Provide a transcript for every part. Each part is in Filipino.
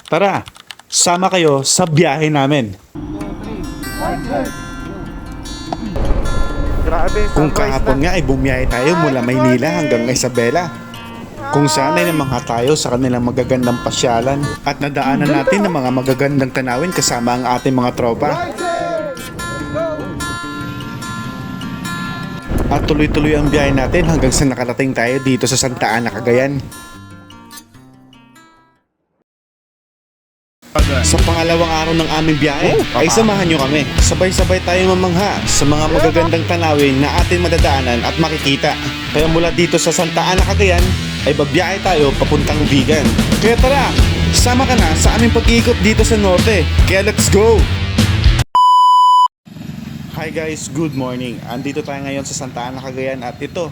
Tara, sama kayo sa biyahe namin. Grabe, Kung kahapon nga ay bumiyahe tayo mula Maynila hanggang Isabela, kung saan ay namangha tayo sa kanilang magagandang pasyalan at nadaanan natin ng mga magagandang tanawin kasama ang ating mga tropa. At tuloy-tuloy ang biyahe natin hanggang sa nakarating tayo dito sa Santa Ana, Cagayan. Sa pangalawang araw ng aming biyahe ay samahan nyo kami. Sabay-sabay tayo mamangha sa mga magagandang tanawin na ating madadaanan at makikita. Kaya mula dito sa Santa Ana, Cagayan ay babiyahe tayo papuntang Vigan. Kaya tara, sama ka na sa aming pag-iikot dito sa Norte. Kaya let's go! Hi guys, good morning. Andito tayo ngayon sa Santa Ana, Cagayan at ito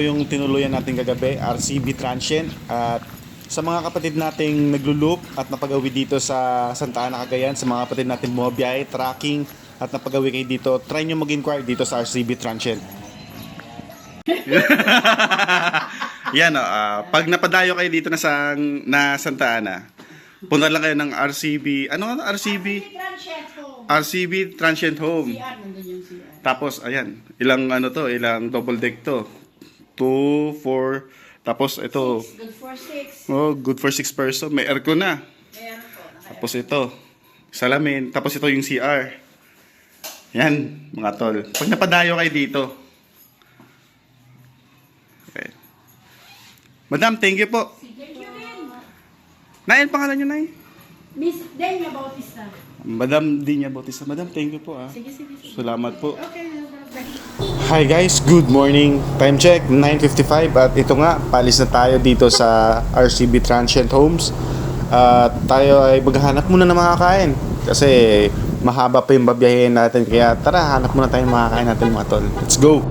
yung tinuluyan natin kagabi, RCB Transient. At sa mga kapatid nating nagluloop at napagawi dito sa Santa Ana, Cagayan, sa mga kapatid nating bumabiyahe, tracking at napagawi kayo dito, try nyo mag-inquire dito sa RCB Transient. Yan pag napadayo kayo dito na Santa Ana, punta lang kayo ng RCB, RCB Transient Home. Tapos ayan, ilang double deck to. 2, 4, tapos ito. Good for 6. Oh, good for 6 person. May aircon na. Tapos ito, salamin. Tapos ito yung CR. Yan, mga tol. Pag napadayo kayo dito. Okay. Madam, thank you po. Thank you rin. Nay, ang pangalan nyo, Nay? Miss Denya Bautista. Madam Denya Bautista. Madam, thank you po. Sige. Salamat po. Okay. Hi guys, good morning. Time check, 9:55 at ito nga, palis na tayo dito sa RCB Transient Homes. Tayo ay maghahanap muna ng makakain kasi mahaba pa yung babiyahin natin. Kaya tara, hanap muna tayo ng makakain natin mga tol. Let's go!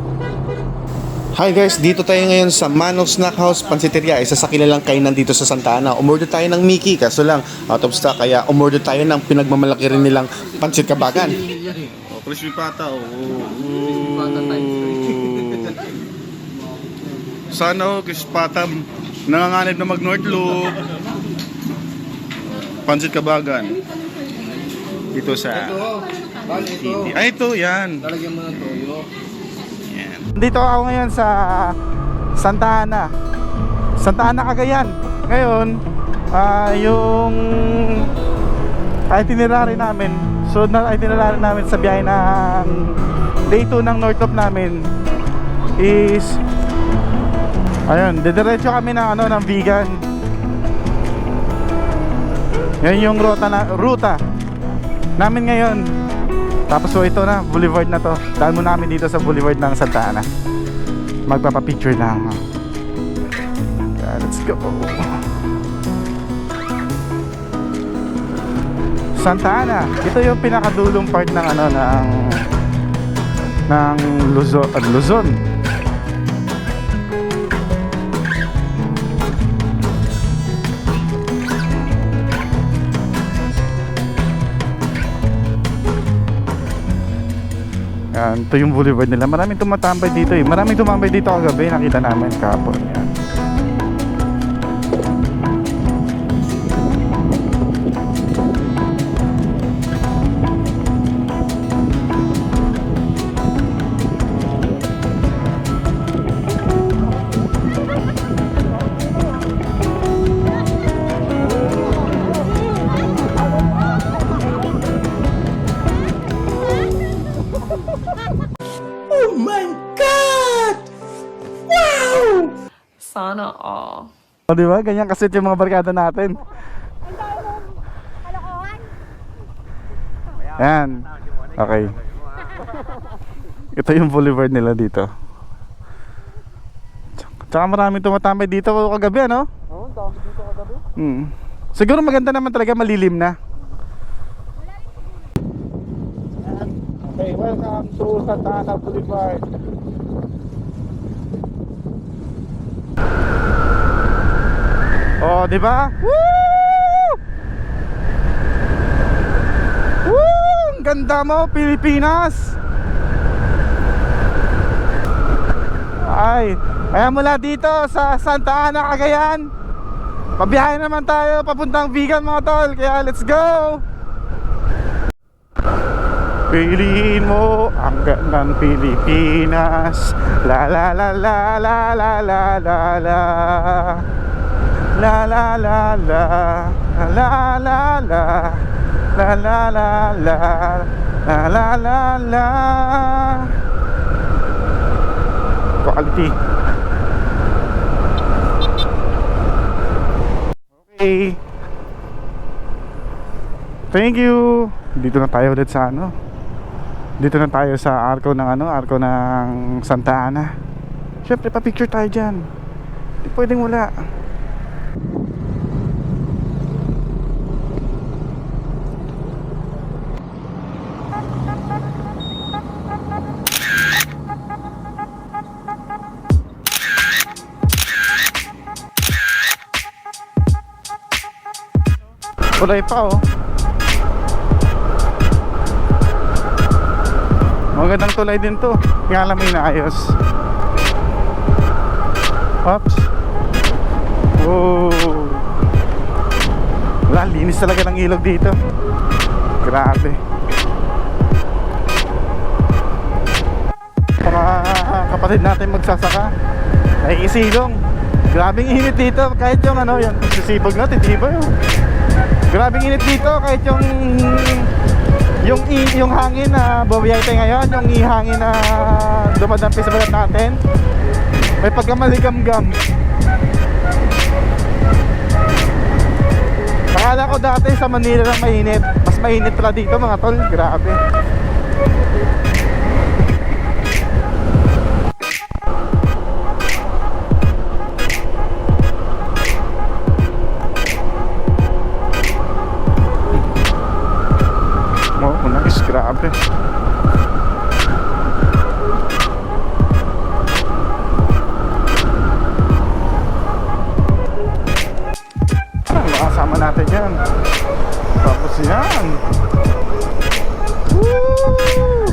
Hi guys, dito tayo ngayon sa Manong Snack House Pansiteria, isa sa kilalang kainan dito sa Santa Ana. Umorder tayo ng Mickey, kaso lang out of stock, kaya umorder tayo ng pinagmamalaki rin nilang pansit kabagan. Crispy pata, Sana crispy pata, nanganganib na mag-North Loop. Pansit kabagan. Dito sa City. Ay, ito, yan. Talagyan mo ng toyo. Yan. Dito ako ngayon sa Santa Ana, Cagayan. Ngayon, yung itinerary namin, so na itinerary namin sa biyahe ng day 2 ng North Loop namin is ayun, didiretso kami ng Vigan. Yan yung ruta namin ngayon. Tapos so ito na, boulevard na to. Daan mo namin dito sa boulevard ng Santa Ana. Magpapapicture lang. Let's go. Santa Ana. Ito yung pinakadulong part ng ng Luzon. Yan, ito yung boulevard nila. Maraming tumatambay dito eh. Maraming tumambay dito kagabi. Nakita namin kahapon. Yan. Sana all. O diba? Ganyan kasi yung mga barkada natin. Yan. Okay. Ito yung boulevard nila dito. Tsaka maraming tumatambay dito kagabi, ano? Oo, dami dito kagabi. Siguro maganda naman talaga, malilim na. Okay, welcome to Santa Ana Boulevard. Oh, di ba? Woo! Woo! Ang ganda mo, Pilipinas. Ay, kaya mula dito sa Santa Ana, Cagayan, Pabiyahe naman tayo papuntang Vigan mga tol. Kaya let's go. Piliin mo ang gandang Pilipinas. La la la la la la la la la. La la la la la la la. La la la la la la la la. Quality. Okay. Thank you. Dito na tayo ulit sa ano. Dito na tayo sa arko ng ano, arko ng Santa Ana. Syempre pa-picture tayo diyan. Hindi pwedeng wala. Kulay pa oh. Magandang tulay din to. Nga lang may naayos. Oops. Oh. Wala, linis talaga ng ilog dito. Grabe. Mga kapatid natin magsasaka ay isilong. Grabing init dito. Kahit yung ano, yung sisibog natin, diba yun? Grabing init dito kahit yung hangin na bumiyete ngayon, yung ihangin na dumadampi sa balat natin, may pagkamaligamgam. Akala ko dati sa Manila lang mainit. Mas mainit pala dito mga tol, grabe. Oh, nice, grabe. Makasama natin yan. Tapos yan. Woo!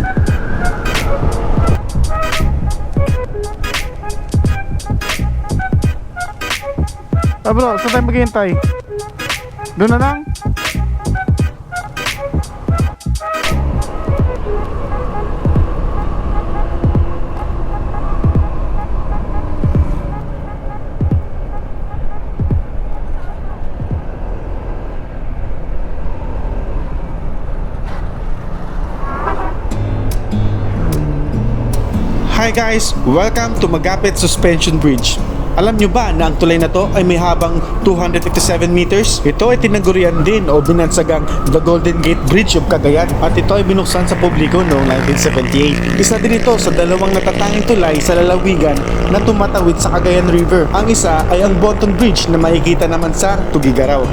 Ah bro, saan tayo maghihintay? Doon na lang? Hi guys! Welcome to Magapit Suspension Bridge. Alam nyo ba na ang tulay na to ay may habang 257 meters? Ito ay tinagurian din o binansagang The Golden Gate Bridge of Cagayan at ito ay binuksan sa publiko noong 1978. Isa din ito sa dalawang natatanging tulay sa lalawigan na tumatawid sa Cagayan River. Ang isa ay ang Bonton Bridge na makikita naman sa Tugigaraw.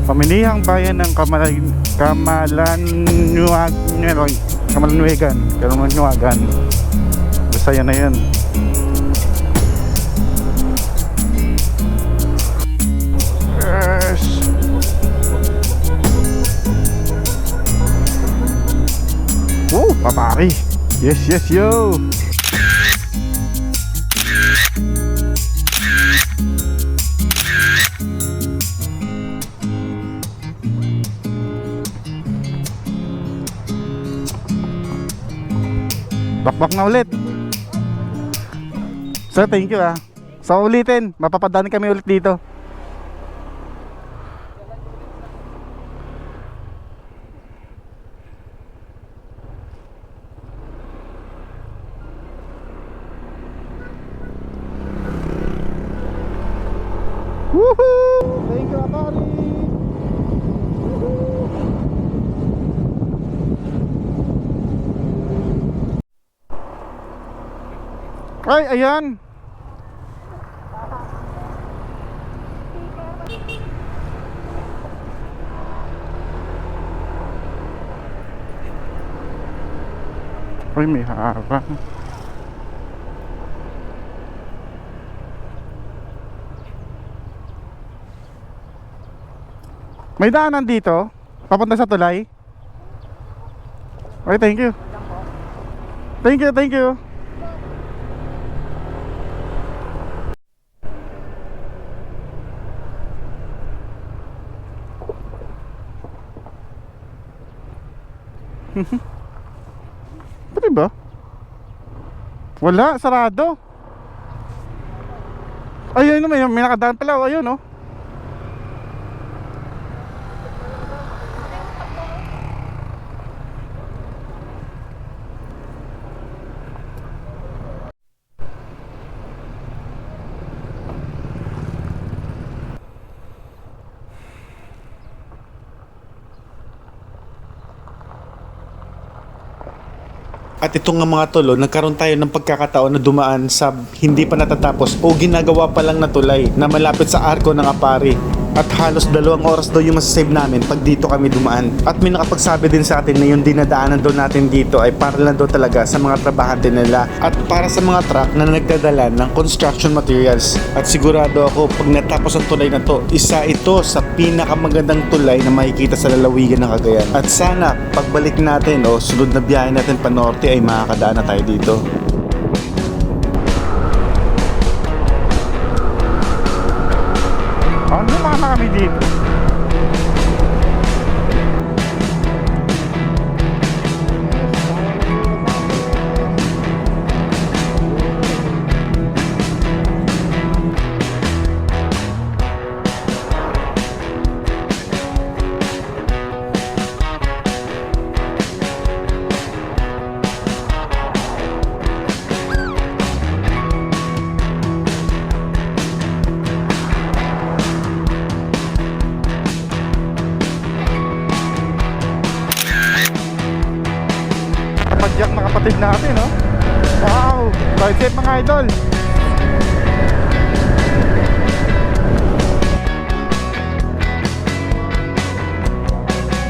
Pamilihang bayan ng Kamalanwagan. Basta yan na yun. Yes. Woo, papari. Yes, yes, yo. Bakbak na ulit. Sir, thank you ah. Sa ulitin, mapapadaan kami ulit dito. Woohoo! Thank you, Apari! Ay, ayan. Ay, may harang. May daanan dito, papunta sa tulay. Okay, thank you. Thank you, thank you. Pwede ba? Wala, sarado. Ayun, may nakadaan pala. Ayun, oh. At ito nga mga tol, nagkaroon tayo ng pagkakataon na dumaan sa hindi pa natatapos o ginagawa pa lang na tulay na malapit sa arko ng Apari. At halos 2 oras daw yung masasave namin pag dito kami dumaan. At may nakapagsabi din sa atin na yung dinadaanan daw natin dito ay para lang daw talaga sa mga trabahante nila at para sa mga truck na nagdadala ng construction materials. At sigurado ako pag natapos ang tulay na to, isa ito sa pinakamagandang tulay na makikita sa lalawigan ng Cagayan. At sana pagbalik natin o sunod na biyahe natin pa norte ay makakadaan na tayo dito. Ano naman kami dito? Padyak na kapatid natin, no? Wow! Ride safe mga idol!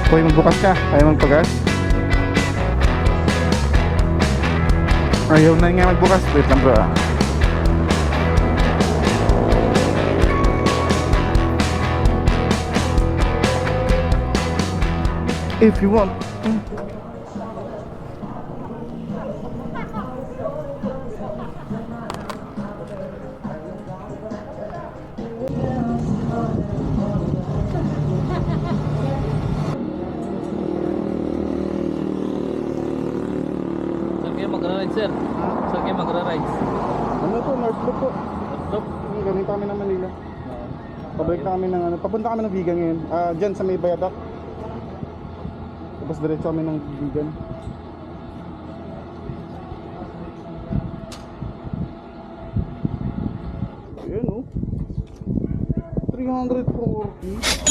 Hoy, magbukas ka. Ayaw magpagas? Ayaw na nga magbukas. Wait lang bro. If you want. Saan kayo magra-ride, sir? Saan kayo magra-ride? Ano to? North Loop po. Stop. Galing kami ng Manila. Pabalik na kami ng ano. Papunta kami ng Vigan ngayon. Diyan sa may Bayadak. Tapos diretso kami ng Vigan. Ayan oh. 340.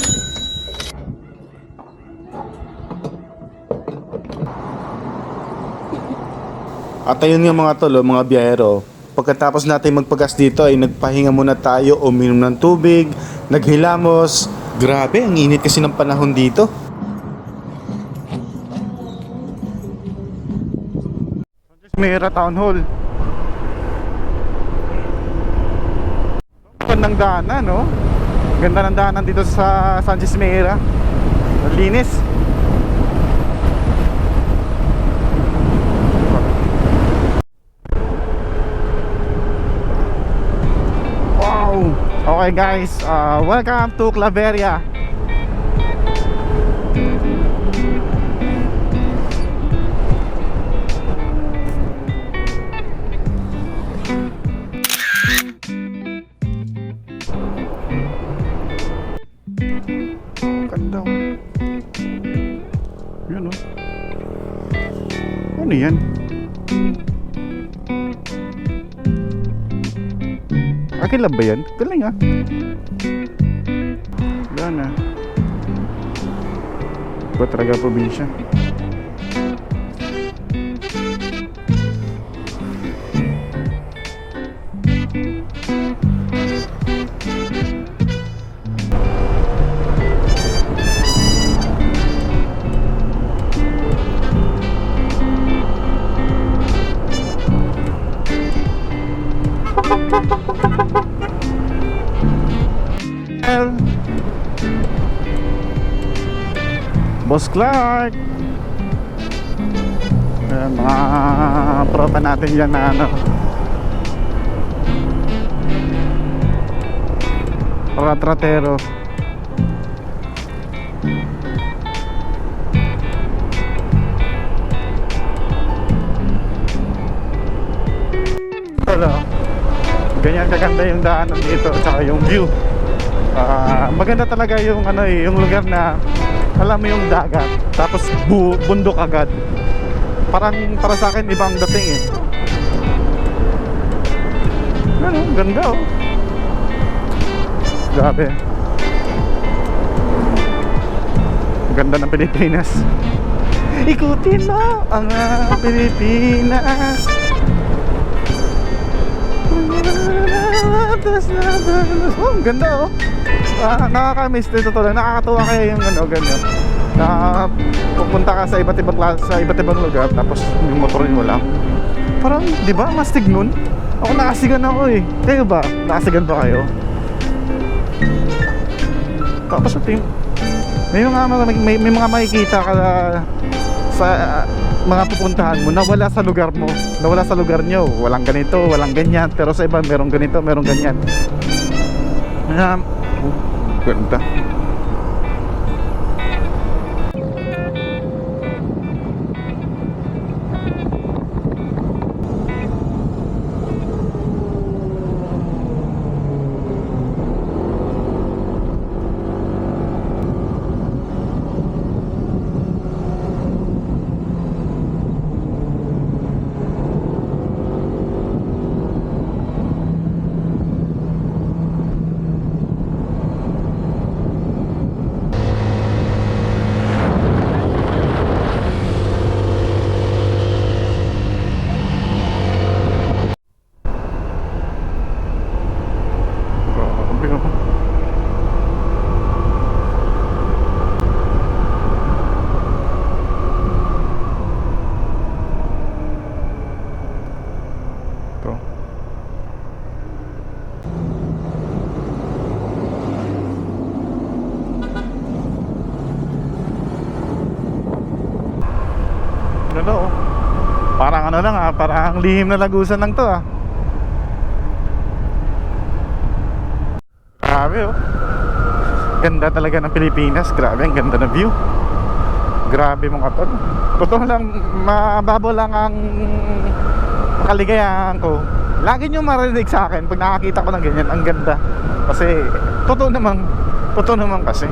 At ayun nga mga tol, mga biyahero, pagkatapos natin magpagas dito ay nagpahinga muna tayo, uminom ng tubig, naghilamos. Grabe, ang init kasi ng panahon dito. Mira Town Hall. Gandang daanan, no? Ganda ng daanan dito sa Sanchez Mira. Ang linis. Wow! Okay guys, welcome to Claveria. Ganda. Yun oh. Ano yan? Akin lang ba yan? Galing ah. Yan ah. Iba talaga probinsya. Boss Clark. Ayan, mga tropa natin yan na ano, ratratero. Hello. Ganyan kaganda yung daanan dito at saka yung view. Maganda talaga yung ano yung lugar na alam mo yung dagat tapos bundok agad. Parang para sa akin ibang dating eh. Ano, ganda oh. Grabe. Ganda ng Pilipinas. Ikutin mo ang Pilipinas. Oh, ganda oh. Nakaka-miss dito to lang. Nakakatuwa kaya yung ano, ganyan. Na pupunta ka sa iba't ibang lugar tapos yung motorin mo lang. Parang, di ba, mastig nun? Ako nakasigan ako eh. Kayo ba? Nakasigan ba kayo? Tapos may mga makikita ka sa mga pupuntahan mo na wala sa lugar mo, na wala sa lugar nyo. Walang ganito, walang ganyan. Pero sa iba, merong ganito, merong ganyan. Ganda. Ano, parang ano lang parang lihim na lagusan lang to Grabe oh. Ganda talaga ng Pilipinas. Grabe, ang ganda ng view. Grabe mga tol. Totoo lang, mababaw lang ang kaligayahan ko. Lagi nyo marinig sa akin pag nakakita ko ng ganyan. Ang ganda. Kasi, totoo naman kasi.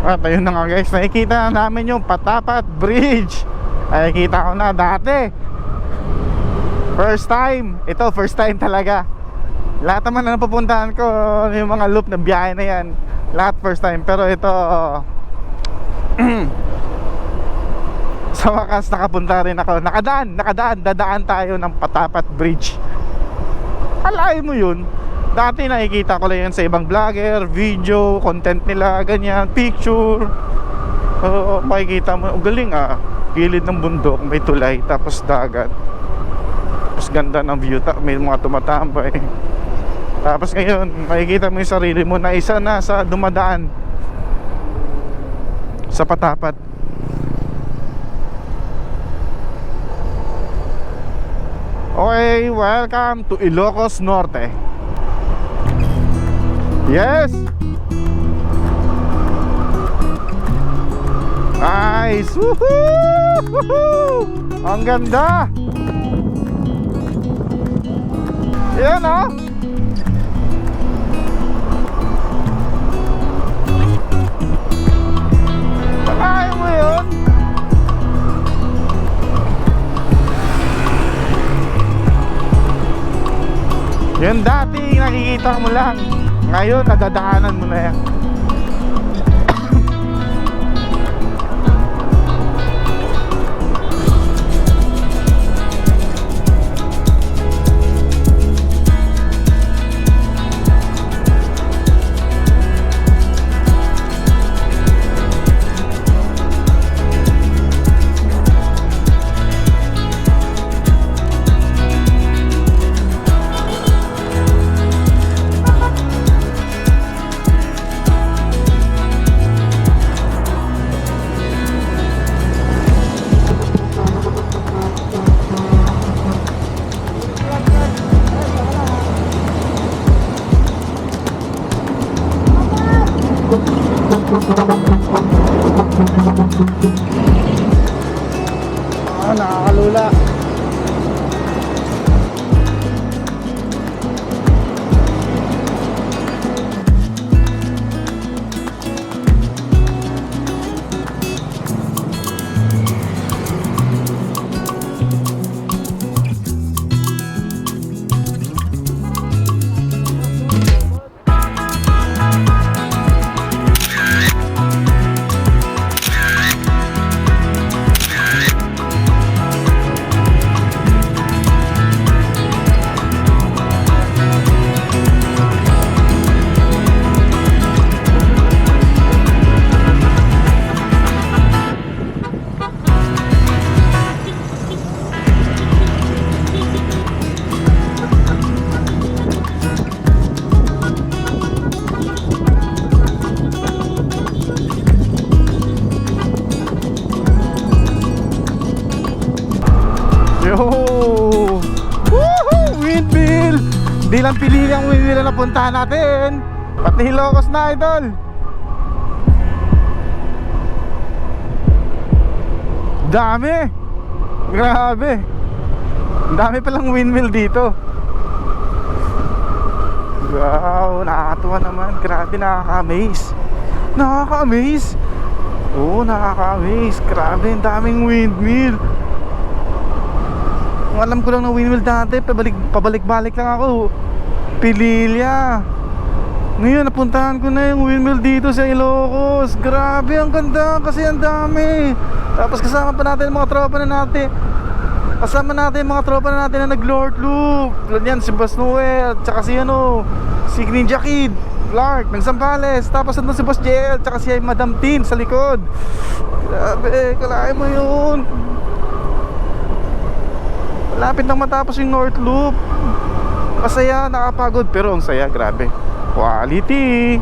At ayun na nga guys, nakikita na namin yung Patapat Bridge. Nakikita ko na dati. First time. Ito, first time talaga. Lahat naman na napupuntahan ko, yung mga loop na biyahe na yan, lahat first time. Pero ito sa wakas nakapunta rin ako. Dadaan tayo ng Patapat Bridge. Alay mo yun. Dati nakikita ko lang yan sa ibang vlogger, video, content nila, ganyan, picture. Makikita mo, galing gilid ng bundok, may tulay, tapos dagat. Tapos ganda ng view, may mga tumatambay. Tapos ngayon, makikita mo yung sarili mo na isa na sa dumadaan sa Patapat. Okay, welcome to Ilocos Norte. Yes! Nice! Woohoo! Ang ganda! Yan oh! Ay mo yun! Yun dati nakikita mo lang. Ngayon, nadadaanan mo na yan. Di lang pili ang windmill na napuntahan natin, pati Ilocos na, idol. Dami. Grabe. Ang dami palang windmill dito. Wow, nakakatuwa naman. Grabe, nakaka-amaze. Nakaka-amaze. Oo, nakaka-amaze. Grabe, ang daming windmill. Kung alam ko lang na windmill dati, pabalik-balik lang ako. Pililya. Ngayon, napuntahan ko na yung windmill dito sa Ilocos. Grabe, ang ganda kasi ang dami. Tapos kasama pa natin mga tropa na natin. Kasama natin mga tropa na natin na nag-Lord Loop. Tulad yan, si Boss Noel, tsaka si si Ninja Kid, Clark, ng Zambales. Tapos nandun si Boss JL, tsaka si Madam Tin sa likod. Grabe, kalahin mo yun. Malapit nang matapos yung North Loop. Masaya, nakapagod, pero ang saya, grabe. Quality.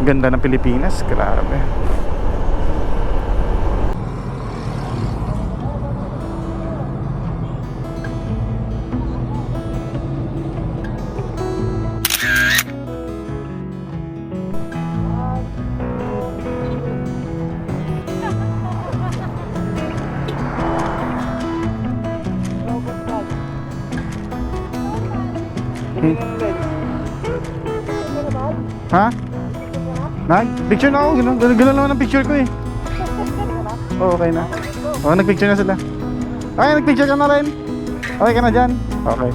Ganda ng Pilipinas, grabe. Ha? Picture na ako, gano'n naman ang picture ko eh. Oo, okay na. Oo, nagpicture na sila. Okay, nagpicture ka na rin. Okay ka na dyan? Okay.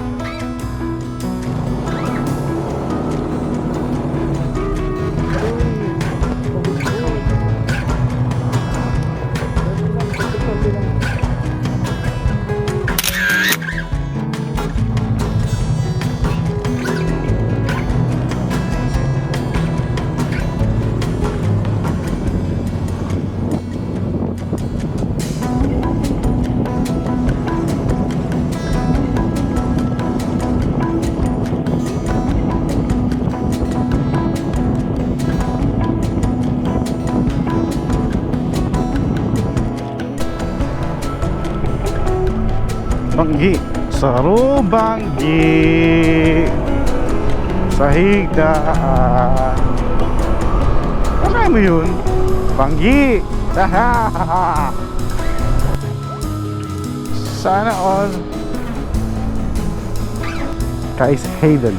Banggi, Saro Banggi, sa higdaan. Ano mo yun? Banggi. Sana all. Kais Hayden.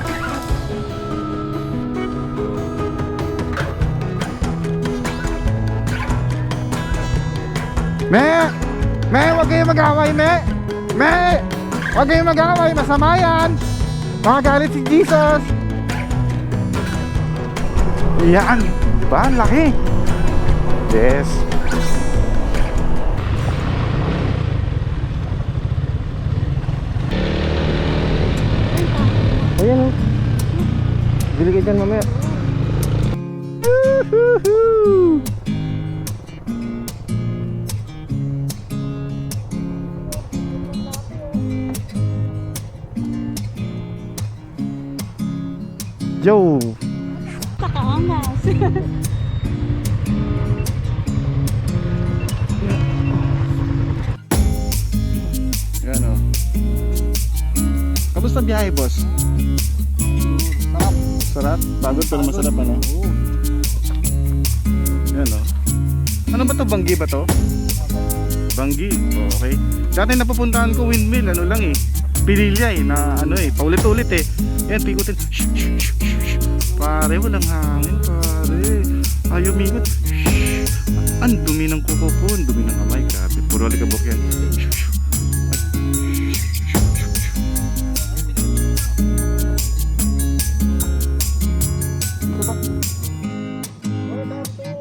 Wag kayong mag-away, wag kayong mag-away, masama yan. Makagalit si Jesus. Yan, diba? Ang laki. Yes. Ayan o. Bili ka dyan mamaya. Woohoo! Yo! Nakaangas. Yan o. Kamusta biyahe, boss? Sarap. Sarap? Pagod pero masarap, ano? Yan o. Ano ba to? Banggi ba to? Banggi? Okay. Dati napupuntahan ko windmill, ano lang eh. Pililya eh, na ano eh, paulit-ulit eh. Yan, pikutin. Pare, walang hangin, pare. Ayaw mingot. Ang dumi ng kuko po, ang dumi ng kamay. Grabe, puro alikabok yan.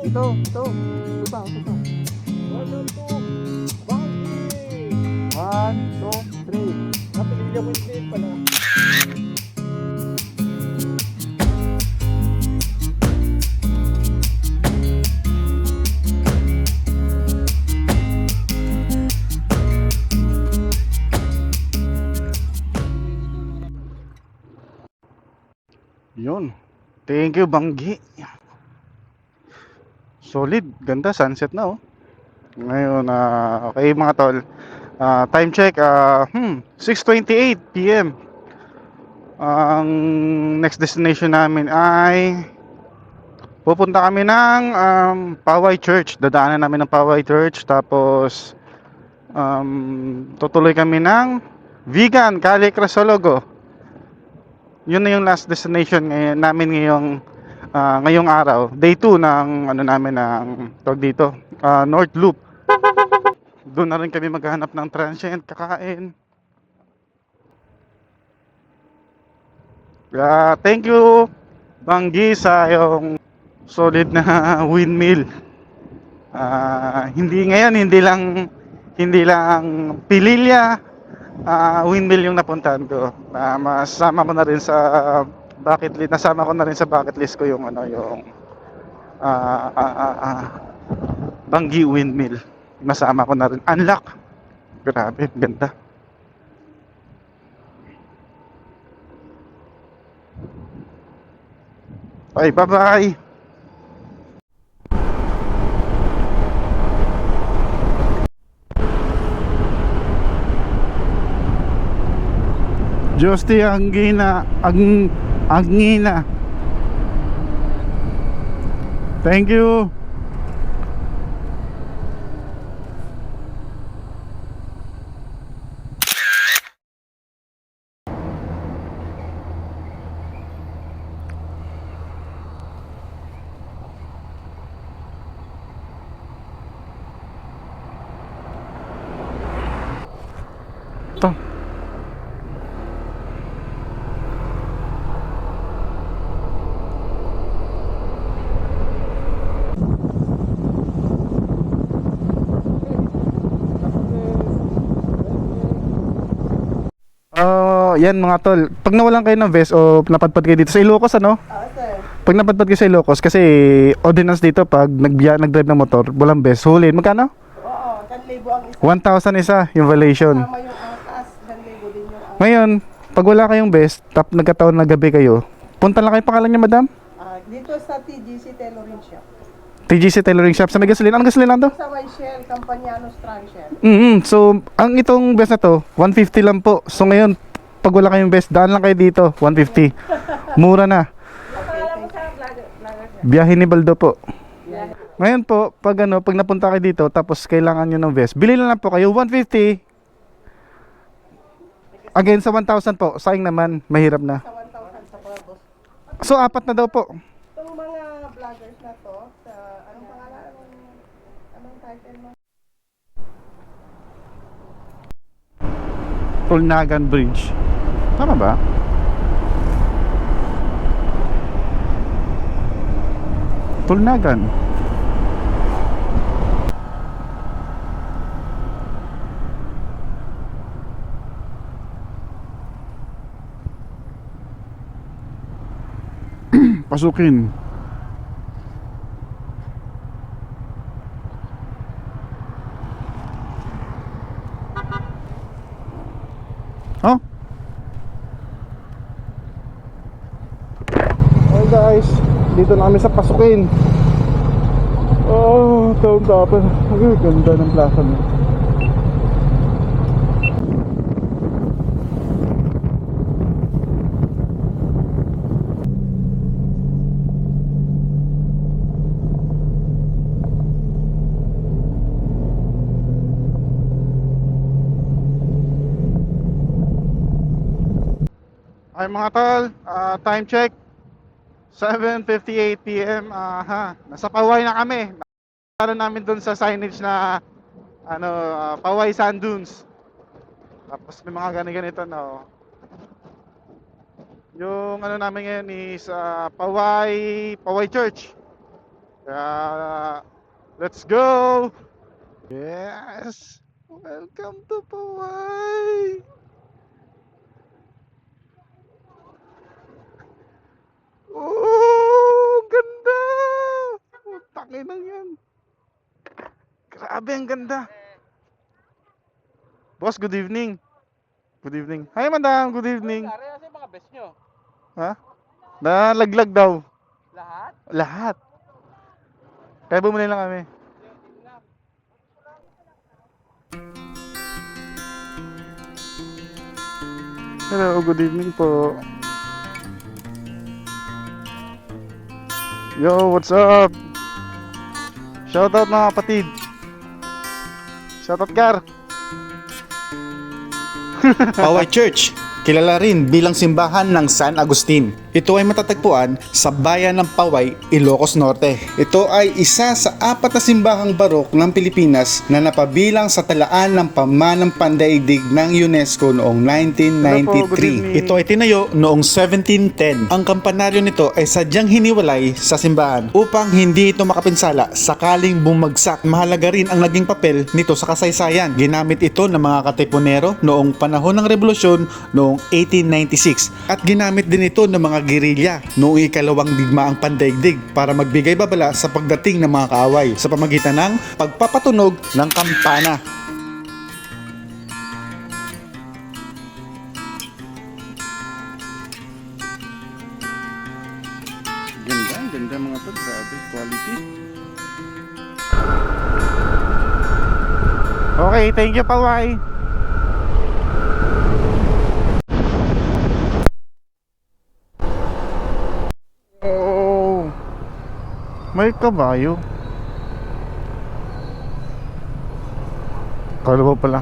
Ito pa. 1, 2, 3. Napililya mo yung pala. Yun. Thank you, Banggi. Solid. Ganda. Sunset na, oh. Ngayon, okay mga tol. Time check, 6:28 PM. Ang next destination namin ay pupunta kami ng Poway Church. Dadaanan namin ng Poway Church. Tapos tutuloy kami ng Vegan, Cali Crisologo. Yun na yung last destination namin ngayong araw. Day 2 ng ano namin ng tawag dito, North Loop. Doon na rin kami maghahanap ng transient, kakain. Thank you Banggi sa yung solid na windmill. Hindi ngayon, hindi lang Pililya windmill yung napuntahan ko. Masama ko na rin sa bucket list. Nasama ko na rin sa bucket list ko yung Banggi windmill. Nasama ko na rin. Unlock. Grabe, ganda. Okay, bye-bye. Josti Angina. Thank you. Ito. Yan mga tol. Pag nawalan kayo ng vest o napadpad kayo dito sa Ilocos, ano? Sir. Pag napadpad kayo sa Ilocos, kasi ordinance dito pag nag-drive ng motor, walang vest, hulin. Magkano? Oo, 10,000 ang isa. 1,000 isa yung violation. Tama yung angkas, 10,000 din yung angkas. Ngayon, pag wala kayong vest, nagkataon na gabi kayo, punta lang kayo, pangalan niya, madam? Dito sa TGC Tailoring Shop. TGC Tailoring Shop sa may gasolina. Anong gasolina to? Sa may Shell, Campanianos Transient. So, ang itong vest na to, 150 lang po. So ngayon, pag wala kayong vest, daan lang kayo dito, 150. Mura na. Biyahe ni Baldo po. Ngayon po, pag napunta kayo dito, tapos kailangan nyo ng vest, bili lang po kayo, 150. Again, sa 1,000 po, sayang naman, mahirap na. Sa 1,000 sa Corpus. So, apat na daw po. Itong mga vloggers na to, sa anong pangalan, anong title mo? Tulnagan Bridge. Tama ba? Tulnagan. Pasukin. Oh? Hey guys, dito na kami sa Pasukin. Oh, taon tapos. Ang ganda ng plaza niya. Ay mga tol, time check 7:58 PM. Nasa Poway na kami. Nakita namin doon sa signage na Poway Sand Dunes. Tapos may mga ganito na yung namin ngayon is Poway Church. Kaya let's go. Yes. Welcome to Poway. Oh, ganda! Tangin lang yan. Grabe, ang ganda. Boss, good evening. Good evening. Hi, madam. Good evening. Kasi mga best nyo. Ha? Nalaglag daw. Lahat? Lahat. Kaya bumili lang kami. Hello, good evening po. Yo, what's up? Shoutout mga kapatid. Shoutout Gar. Poway Church, kilala rin bilang simbahan ng San Agustin. Ito ay matatagpuan sa bayan ng Poway, Ilocos Norte. Ito ay isa sa 4 na simbahang barok ng Pilipinas na napabilang sa talaan ng pamanang pandaigdig ng UNESCO noong 1993. Ito ay tinayo noong 1710. Ang kampanaryo nito ay sadyang hiniwalay sa simbahan upang hindi ito makapinsala sakaling bumagsak. Mahalaga rin ang naging papel nito sa kasaysayan. Ginamit ito ng mga katipunero noong panahon ng revolusyon noong 1896 at ginamit din ito ng mga gerilya noong ikalawang digmaang pandaigdig para magbigay babala sa pagdating ng mga kaaway sa pamagitan ng pagpapatunog ng kampana. Ganda mga to, grabe, quality. Okay, thank you Paway. Oh, may kabayo. Kalabaw pala.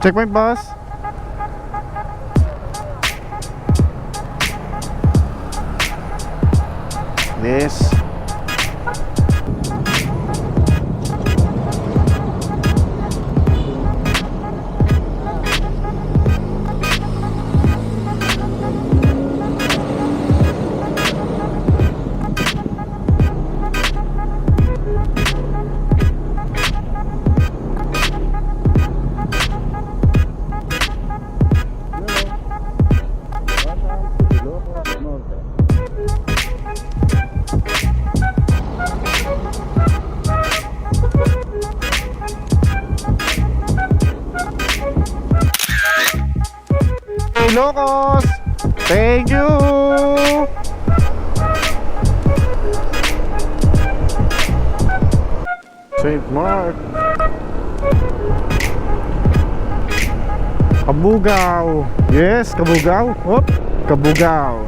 Checkpoint boss. This. Ilocos! Thank you! St. Mark! Kabugao! Yes, Kabugao! Hop! Kabugao!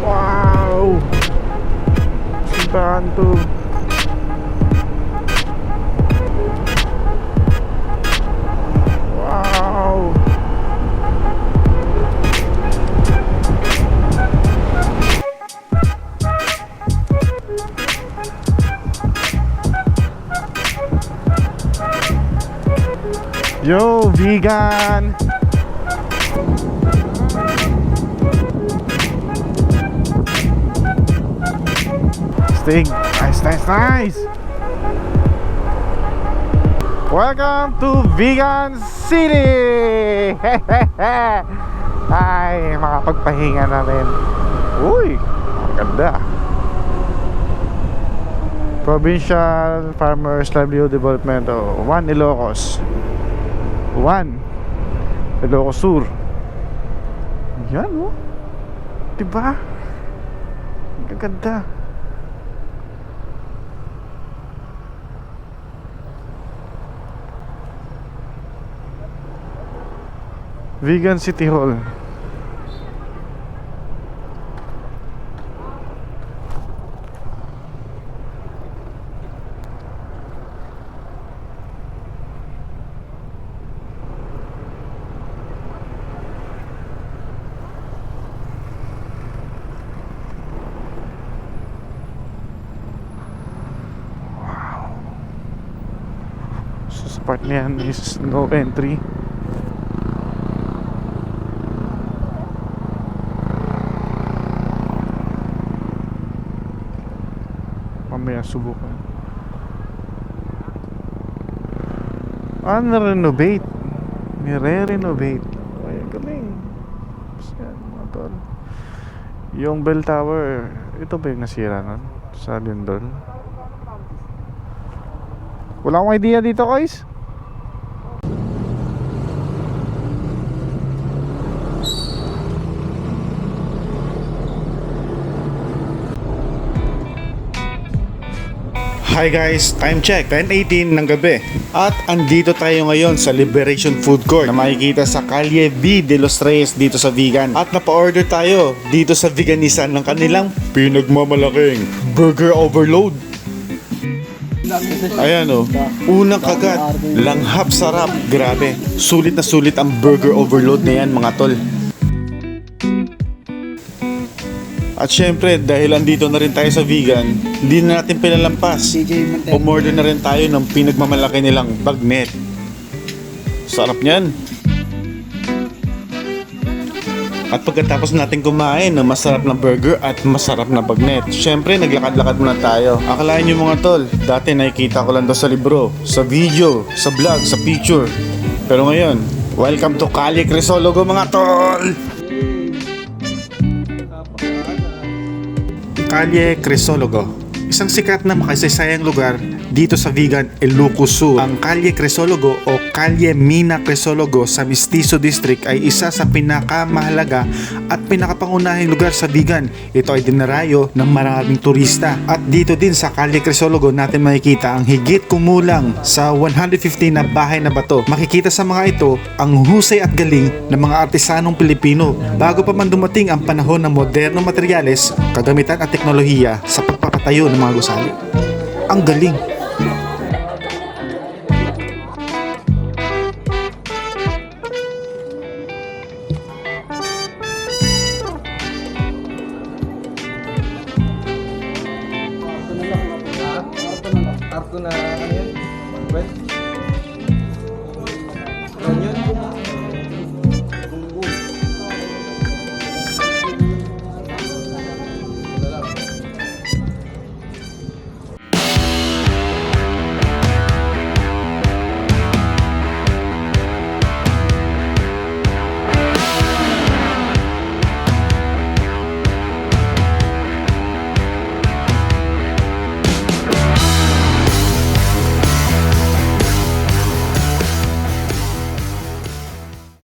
Wow! Simbahan to! Wow! Yo, vegan! Sting! Nice, nice, nice! Welcome to Vegan City! Ay, makapagpahinga na rin. Uy, ganda. Provincial Farmers Livelihood Development 1 Ilocos 1 Ilocos Sur. Yan oh. Diba? Gaganda. Vegan City Hall. So, sa part na yan is no entry. Mamaya subukan. Na-renovate. Nire-renovate. Ay, galing. Yan, mga tol. Yung bell tower, ito ba yung nasira nun? Sa Lindol? Wala akong idea dito, guys. Hi guys, time check, 10:18 ng gabi. At andito tayo ngayon sa Liberation Food Court na makikita sa Calle V de los Reyes dito sa Vegan. At napa-order tayo dito sa Veganisan ng kanilang pinagmamalaking Burger Overload. Ayan o, unang kagat, langhap sarap, grabe. Sulit na sulit ang Burger Overload na yan mga tol. At syempre, dahil andito na rin tayo sa Vegan, hindi na natin pinalampas. Umorder na rin tayo ng pinagmamalaki nilang bagnet. Sarap niyan. At pagkatapos natin kumain ng masarap na burger at masarap na bagnet, syempre naglakad-lakad muna tayo. Akalain nyo mga tol, dati nakikita ko lang daw sa libro, sa video, sa vlog, sa picture. Pero ngayon, welcome to Calle Crisologo mga tol! Calle Crisologo, isang sikat na makasaysayang lugar dito sa Vegan, Ilocos Sur. Ang Calle Crisologo o Calle Mina Crisologo sa Mestizo District ay isa sa pinakamahalaga at pinakapangunahing lugar sa Vegan. Ito ay dinarayo ng maraming turista. At dito din sa Calle Crisologo natin makikita ang higit kumulang sa 150 na bahay na bato. Makikita sa mga ito ang husay at galing ng mga artisanong Pilipino bago pa man dumating ang panahon ng modernong materyales, kagamitan at teknolohiya sa pagpapatayo ng mga gusali. Ang galing! Arko na